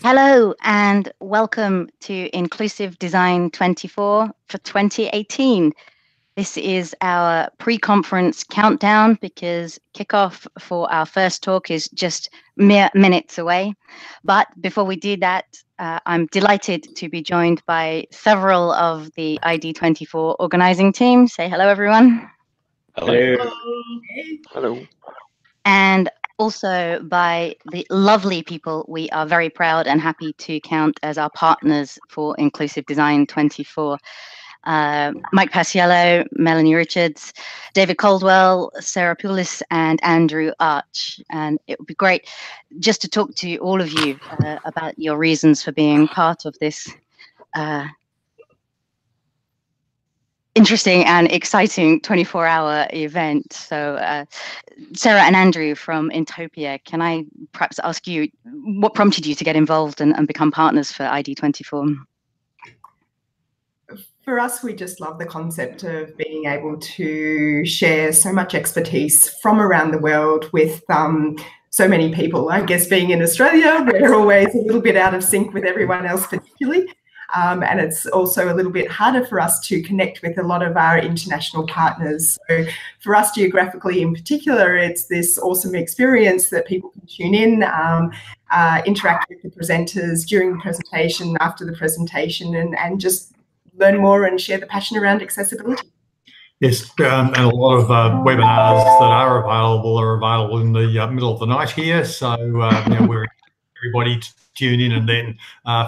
Hello and welcome to Inclusive Design 24 for 2018. This is our pre-conference countdown because kickoff for our first talk is just mere minutes away. But before we do that, I'm delighted to be joined by several of the ID24 organizing team. Say hello, everyone. Hello. Hello. And also by the lovely people we are very proud and happy to count as our partners for Inclusive Design 24. Mike Paciello, Melanie Richards, David Caldwell, Sarah Poulis, and Andrew Arch. And it would be great just to talk to all of you about your reasons for being part of this interesting and exciting 24-hour event. So Sarah and Andrew from Intopia, can I perhaps ask you what prompted you to get involved and become partners for ID24? For us, we just love the concept of being able to share so much expertise from around the world with so many people. I guess being in Australia, we're always a little bit out of sync with everyone else particularly. And it's also a little bit harder for us to connect with a lot of our international partners. So for us geographically in particular, it's this awesome experience that people can tune in, interact with the presenters during the presentation, after the presentation, and just learn more and share the passion around accessibility. Yes, and a lot of webinars that are available in the middle of the night here. So we're everybody to tune in and then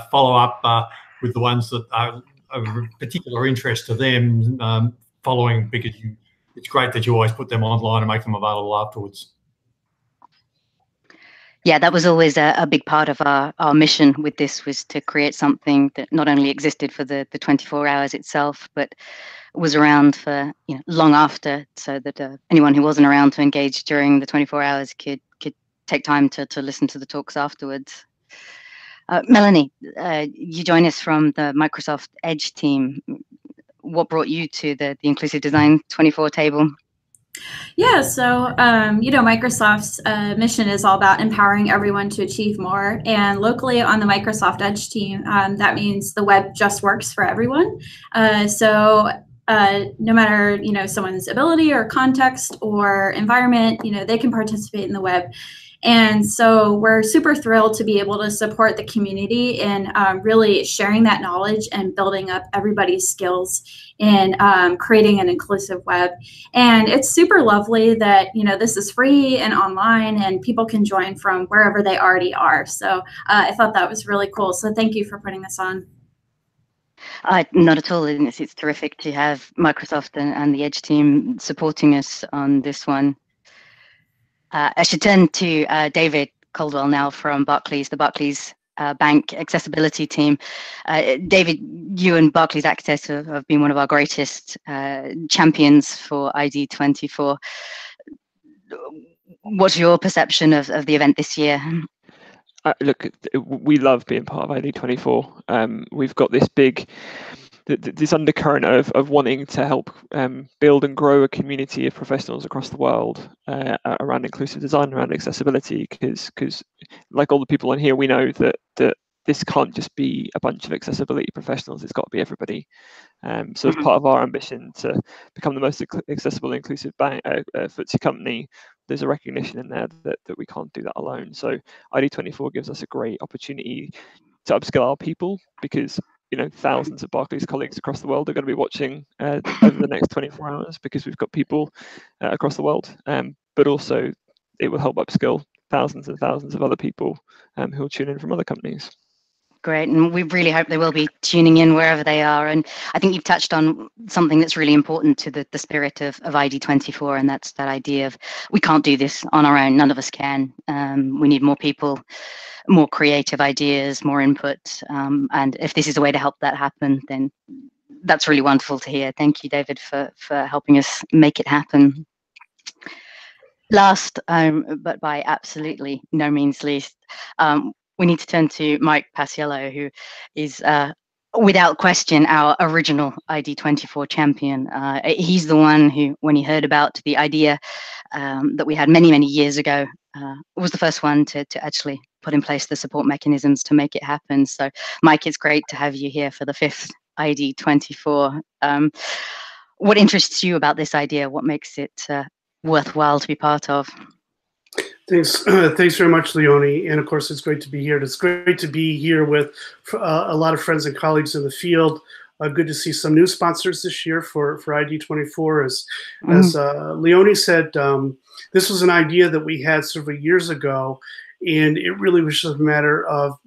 follow up with the ones that are of particular interest to them following, because it's great that you always put them online and make them available afterwards. Yeah, that was always a big part of our mission with this, was to create something that not only existed for the 24 hours itself, but was around for long after, so that anyone who wasn't around to engage during the 24 hours could take time to listen to the talks afterwards. Melanie, you join us from the Microsoft Edge team. What brought you to the Inclusive Design 24 table? Yeah, so, Microsoft's mission is all about empowering everyone to achieve more. And locally on the Microsoft Edge team, that means the web just works for everyone. So no matter, someone's ability or context or environment, they can participate in the web. And so we're super thrilled to be able to support the community in really sharing that knowledge and building up everybody's skills in creating an inclusive web. And it's super lovely that, this is free and online and people can join from wherever they already are. So I thought that was really cool. So thank you for putting this on. Not at all. It's terrific to have Microsoft and the Edge team supporting us on this one. I should turn to David Caldwell now from Barclays, the Barclays Bank Accessibility team. David, you and Barclays Access have been one of our greatest champions for ID24. What's your perception of the event this year? Look, we love being part of ID24. We've got this this undercurrent of wanting to help build and grow a community of professionals across the world around inclusive design, around accessibility, because like all the people on here, we know that this can't just be a bunch of accessibility professionals, it's got to be everybody. So as part of our ambition to become the most accessible and inclusive FTSE company, there's a recognition in there that we can't do that alone. So ID24 gives us a great opportunity to upskill our people, because thousands of Barclays colleagues across the world are going to be watching over the next 24 hours, because we've got people across the world, but also it will help upskill thousands and thousands of other people who will tune in from other companies. Great, and we really hope they will be tuning in wherever they are. And I think you've touched on something that's really important to the spirit of ID24, and that's that idea of we can't do this on our own. None of us can. We need more people, more creative ideas, more input. And if this is a way to help that happen, then that's really wonderful to hear. Thank you, David, for helping us make it happen. Last, but by absolutely no means least, we need to turn to Mike Paciello, who is without question our original ID24 champion. He's the one who, when he heard about the idea that we had many years ago was the first one to actually put in place the support mechanisms to make it happen. So, Mike, it's great to have you here for the 5th ID24. What interests you about this idea? What makes it worthwhile to be part of? Thanks, thanks very much, Leonie. And of course, it's great to be here. It's great to be here with a lot of friends and colleagues in the field. Good to see some new sponsors this year for ID24. As Leonie said, this was an idea that we had several years ago, and it really was just a matter of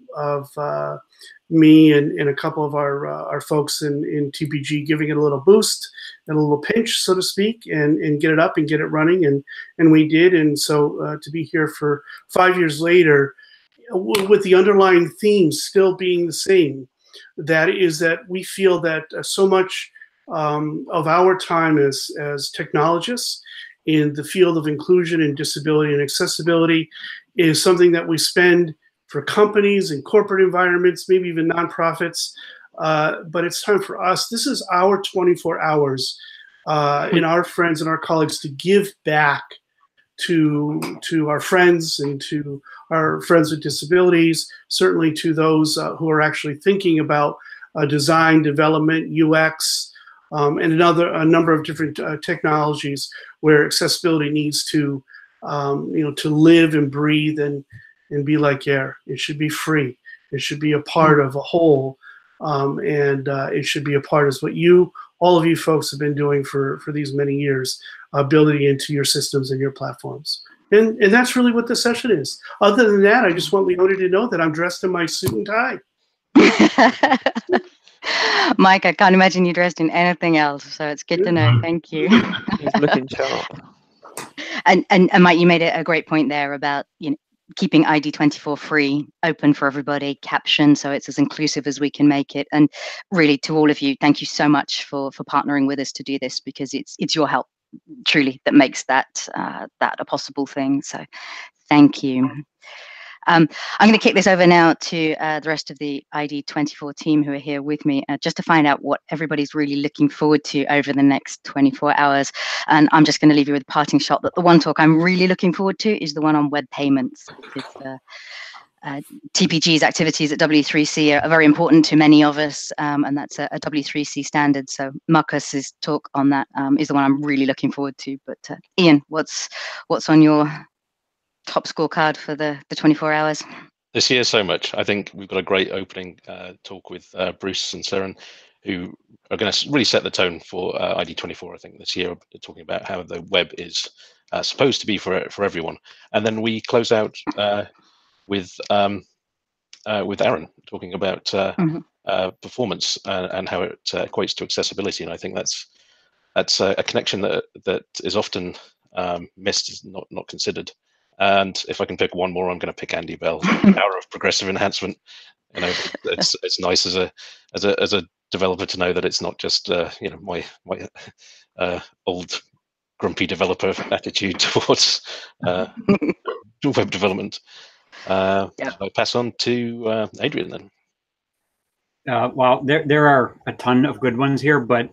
me and a couple of our folks in TPG giving it a little boost and a little pinch, so to speak, and get it up and get it running, and we did. And so to be here for 5 years later, with the underlying themes still being the same, that is that we feel that so much of our time as technologists in the field of inclusion and disability and accessibility is something that we spend for companies and corporate environments, maybe even nonprofits. But it's time for us. This is our 24 hours in our friends and our colleagues to give back to our friends and to our friends with disabilities, certainly to those who are actually thinking about design, development, UX, and a number of different technologies where accessibility needs to, to live and breathe and be like air. It should be free. It should be a part of a whole, and it should be a part of what all of you folks have been doing for these many years, building into your systems and your platforms. And that's really what the session is. Other than that, I just want Leonie to know that I'm dressed in my suit and tie. Mike, I can't imagine you dressed in anything else, so it's good to know. Thank you. He's looking sharp. And Mike, you made a great point there about keeping ID24 free, open for everybody, captioned, so it's as inclusive as we can make it. And really, to all of you, thank you so much for partnering with us to do this, because it's your help truly that makes that a possible thing. So thank you. I'm going to kick this over now to the rest of the ID24 team who are here with me, just to find out what everybody's really looking forward to over the next 24 hours. And I'm just going to leave you with a parting shot that the one talk I'm really looking forward to is the one on web payments, because TPG's activities at W3C are very important to many of us, and that's a W3C standard. So Marcus's talk on that is the one I'm really looking forward to. But Ian, what's on your top scorecard for the 24 hours? This year, so much. I think we've got a great opening talk with Bruce and Seren, who are going to really set the tone for ID24. I think this year, talking about how the web is supposed to be for everyone, and then we close out with Aaron talking about performance and how it equates to accessibility. And I think that's a connection that is often missed, not considered. And if I can pick one more, I'm going to pick Andy Bell, the power of progressive enhancement. It's nice as a developer to know that it's not just my old grumpy developer attitude towards web development. So I'll pass on to Adrian then. Well, there are a ton of good ones here, but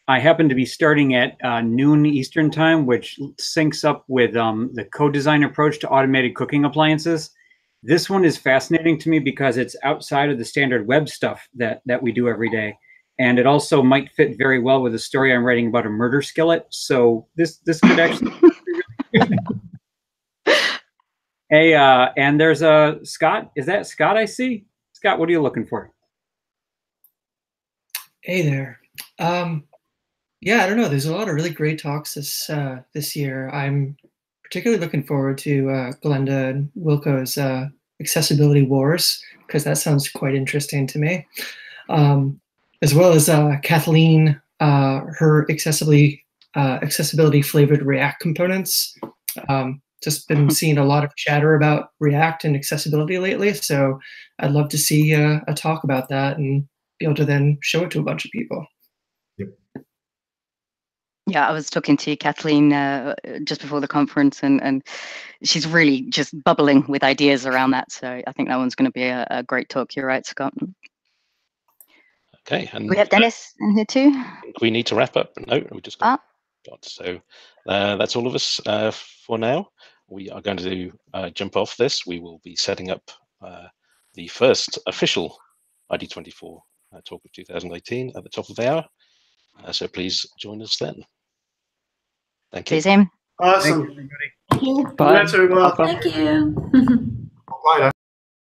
I happen to be starting at noon Eastern time, which syncs up with the co-design approach to automated cooking appliances. This one is fascinating to me because it's outside of the standard web stuff that we do every day. And it also might fit very well with a story I'm writing about a murder skillet. So this could actually be really good. Hey, and there's a Scott. Is that Scott I see? Scott, what are you looking for? Hey there. Yeah, I don't know. There's a lot of really great talks this year. I'm particularly looking forward to Glenda and Wilco's Accessibility Wars, because that sounds quite interesting to me. As well as Kathleen, her accessibility flavored React components. Just been seeing a lot of chatter about React and accessibility lately, so I'd love to see a talk about that and be able to then show it to a bunch of people. Yeah, I was talking to Kathleen just before the conference, and she's really just bubbling with ideas around that. So I think that one's going to be a great talk. You're right, Scott. Okay, and we have Dennis in here too. We need to wrap up. No, we just got so that's all of us for now. we are going to jump off this. We will be setting up the first official ID24 talk of 2018 at the top of the hour. So please join us then. Thank you. See you soon. Awesome. Thank you, everybody. Thank you. Bye. That's very well. Thank you. Later.